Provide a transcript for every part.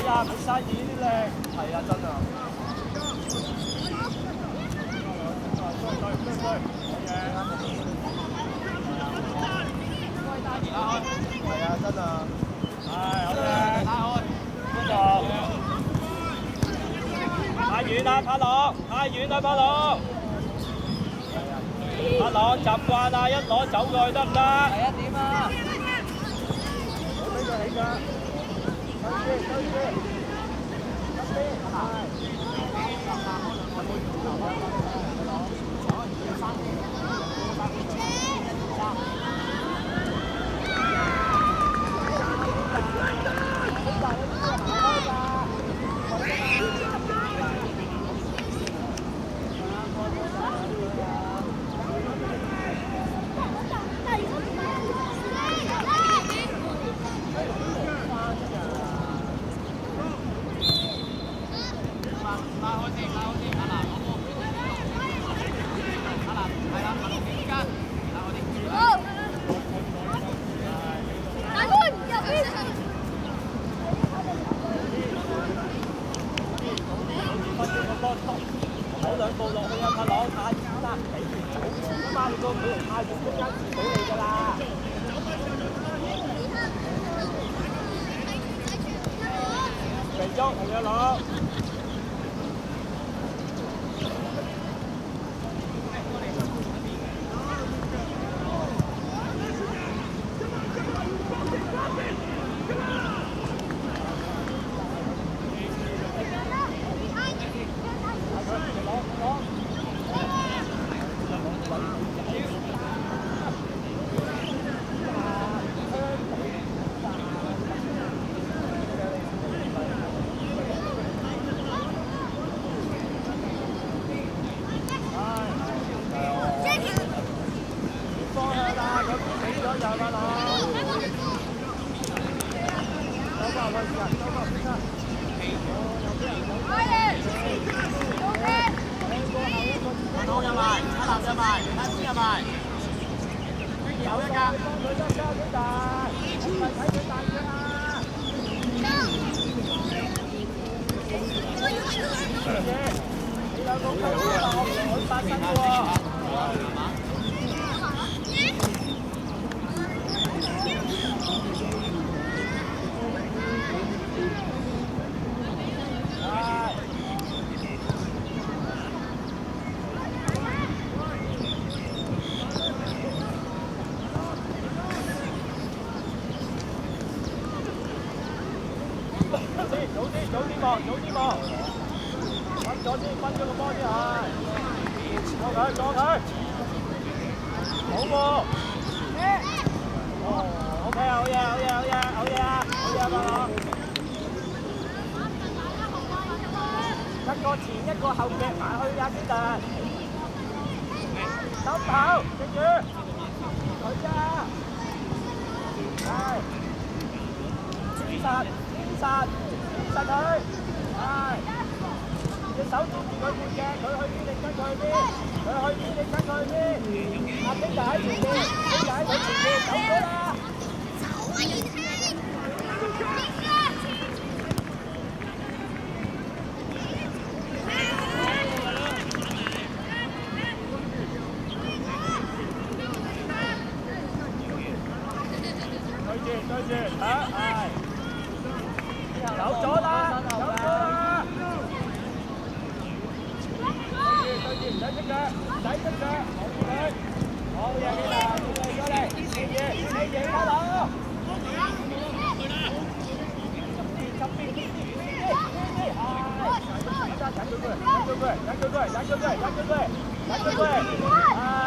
啊，俾晒意啲靚，係啊，真啊。係啊，真啊。係，好嘅，打開，嗰度。太遠啦，柏樂，太遠啦，柏樂。柏樂習慣啊，一攞走過去得唔得？係啊，點啊？冇俾佢起㗎。收住，收住。收住，係。攞兩步落去啊！柏朗太遠啦，俾佢走啊嘛！你個距離太遠，中間接到你㗎啦。肥足同佢攞。早啲望，分咗先，分咗個波先係，過佢，好喎，OK 啊，好嘢啊，柏朗，一個前一個後夾埋去啊，基特，手頭，記住，佢咋，係，堅實佢，係，隻手捉住佢背脊，佢去邊你跟佢去邊，佢去邊你跟佢去邊，阿基就喺前邊，基就喺佢前邊，走咗啦。對住，係。走咗啦！對住，唔使出腳，好嘢基特，過嚟，記住，柏朗，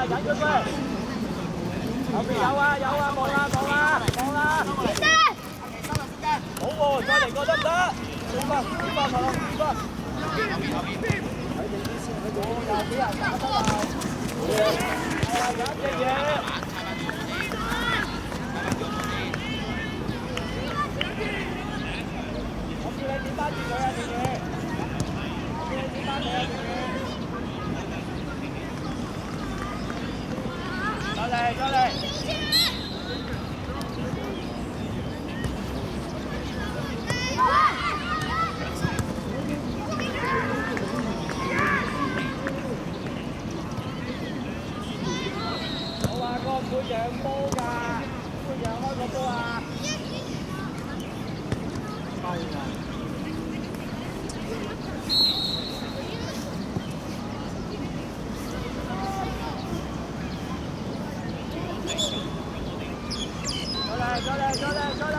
忍咗佢，後邊有啊，望啦，好喎，再嚟個得唔得？點啊，柏朗，睇定啲先，有俾人打得啊！好嘢，有一隻嘢。我叫你點翻住佢啊，條嘢！我叫你點翻佢啊，條嘢！再嚟！嚟，再嚟，再嚟，再嚟。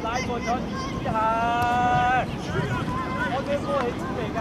拉過咗之下，我嘅波係邊嚟㗎？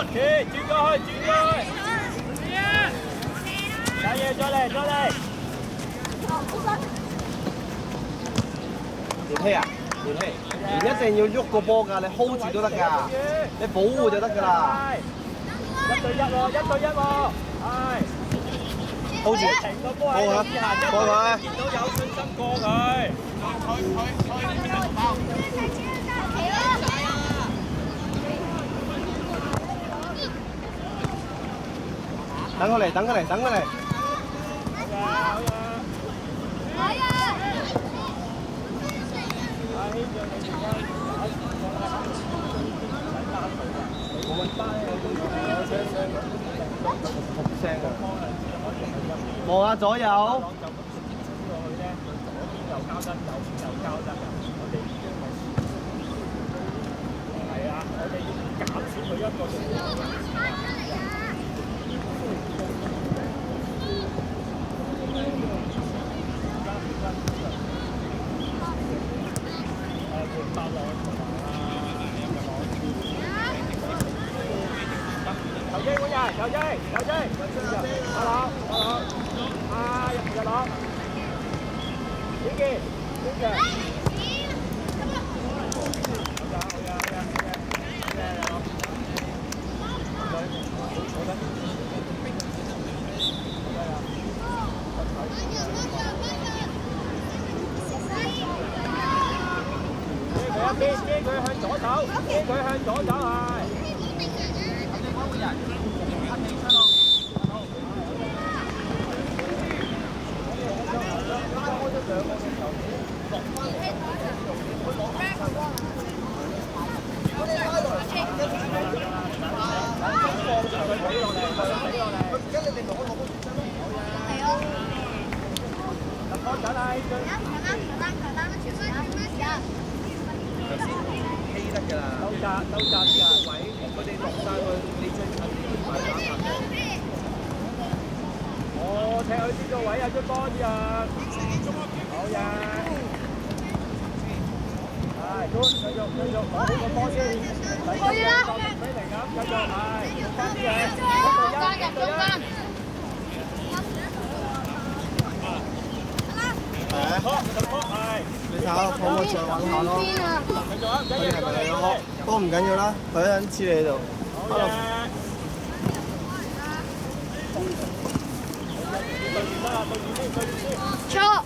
轉過去，轉過去。打嘢，再嚟，再嚟。連希啊，連希，唔一定要喐個波㗎，你 hold 住都得㗎，你保護就得㗎啦。1對1喎，1對1喎，係。hold 住，過佢，過佢。見到有信心過佢。等佢嚟，等佢嚟，等佢嚟。望下左右。係啊，我哋要減少佢一個。đầu dây của nhà, đầu dây, alo, nhập đó, đứng kia, đứng kìa. Kia佢向左走，kia佢向左走係。得㗎啦，兜閘之後位，佢哋落晒去你最近啲快打拍嘅。哦，踢去邊個位啊？出波啲啊！好呀！係，繼續，攞好個波先。可以啦。俾嚟咁，繼續係，加啲嘢，1對1。你睇下可唔可以再揾下咯？佢係咪嚟咯？波唔緊要啦，佢喺黐你喺度。錯。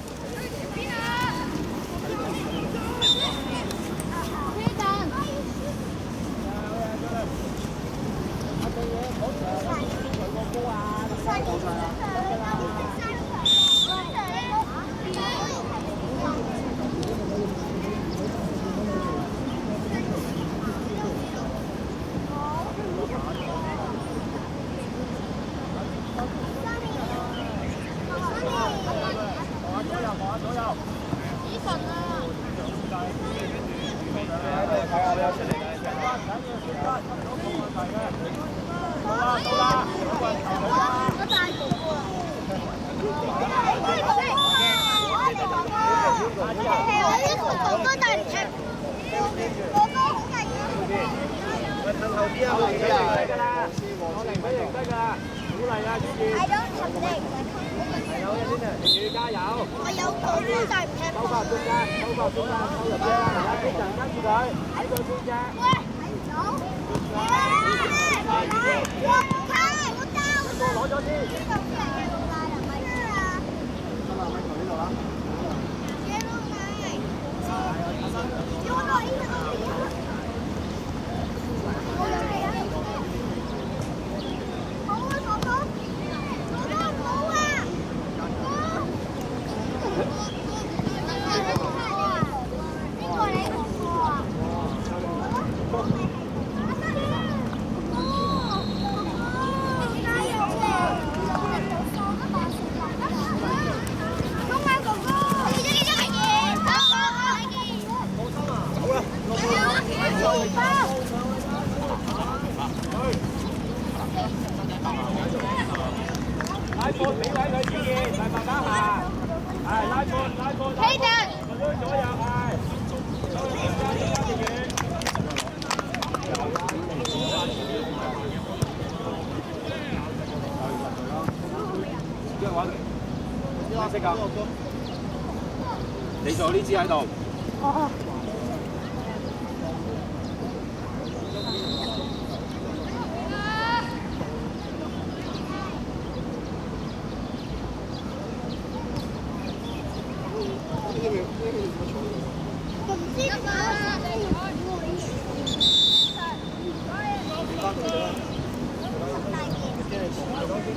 你仲有呢支喺度。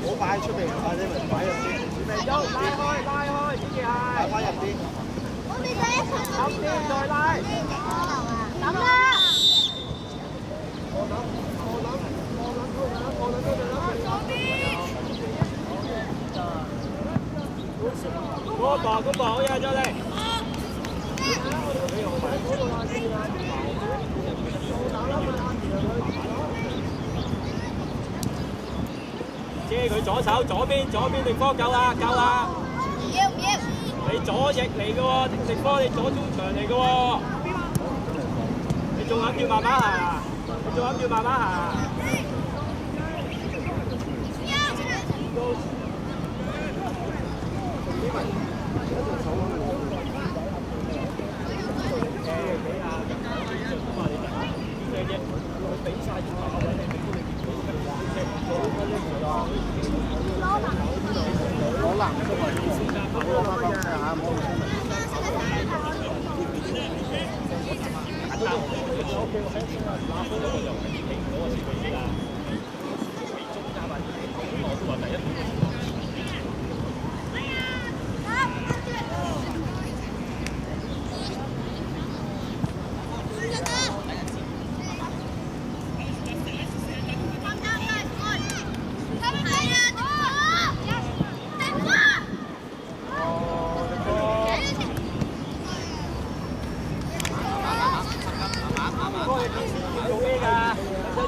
好擺出嚟，快啲咪擺入啲。拉開，先至係。擺翻入啲。後邊再拉。咁啦。嗰個好嘢，再嚟。遮佢左手，左邊力科夠啦。唔要。你左翼嚟嘅喎，力科你左中場嚟嘅喎。你仲諗住慢慢行？攞藍色為主，攞翻翻嚇，唔好咁聰明。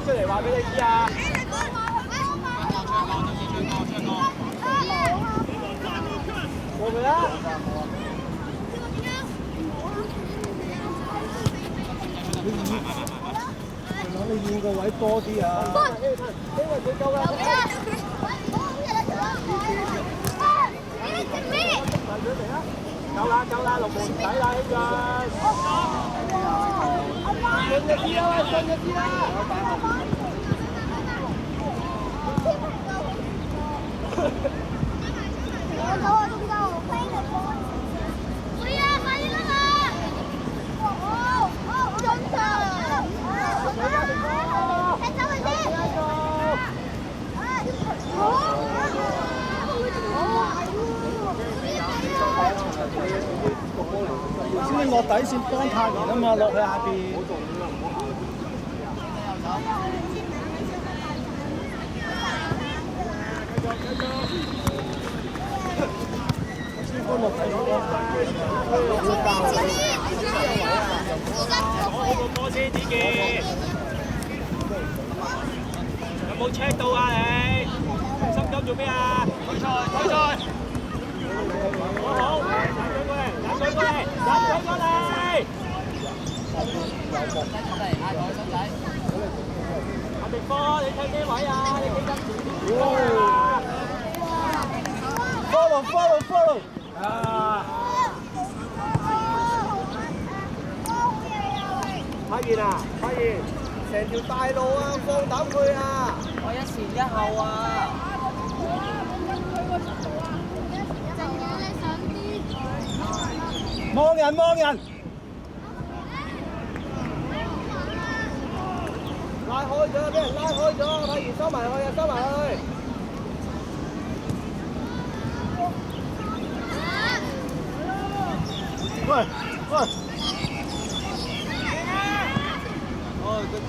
出嚟話俾你知啊！過佢啦！你遠個位多啲啊！因為佢夠啦。夠啦，龍門唔使啦，呢個。順一啲啦，順一啲啦。先落底線幫太年啊嘛，落去下邊。先幫落底先幫太年。攞個波先，子健。有冇 check 到啊你？心急做咩啊？退賽，退賽。好，打佢過嚟，打佢過嚟。阿迪波，你睇咩位啊？你幾斤前啲啊 ？Follow。啊！發現啊，發現成條大路啊，放膽佢啊！我一前一後啊！望人。拉開咗，俾人拉開咗，發現收埋去啊，收埋去。喂！哦，真係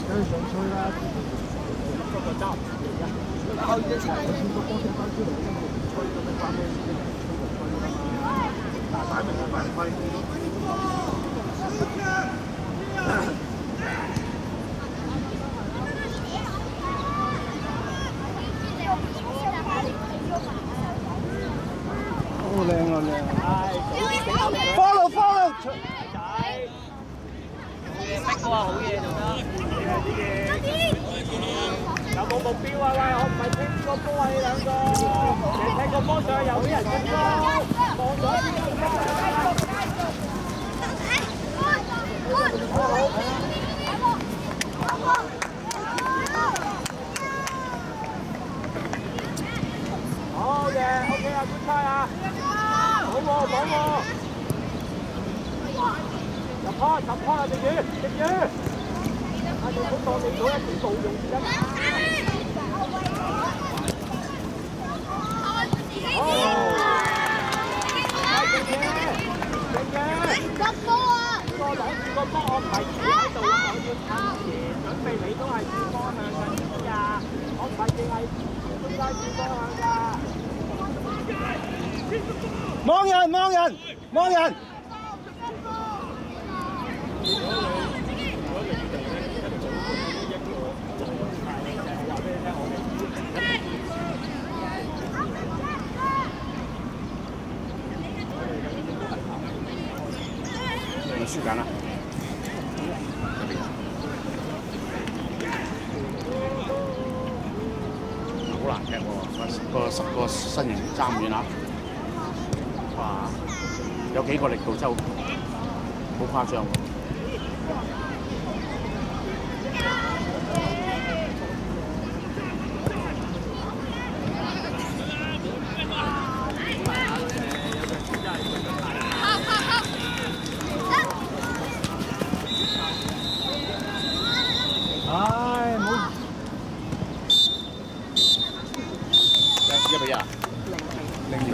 梗係想吹啦！不過揸唔住啊！靠一齊，個波踢翻出嚟，跟住吹咁樣關咩事？吹大明嘅犯規。好靚啊！Follow。逼過啊，好嘢做得。有冇目標啊？喂，我唔係踢個波啊，你兩個。你踢個波上去又俾人進攻，望咗邊好嘅 ，OK 啊，觀察啊。好喎。入波啊！直住！阿你好當你嗰一條道用而家。入波啊！個攞住個波，我唔係企喺度，我要向前準備，你都係轉方向㗎，知唔知啊？我唔係淨係中間轉方向㗎。望人！輸緊啦！好難踢喎，十個身形爭唔遠啊！哇，有幾個力度真係好誇張喎！唉，冇1-1，0-0。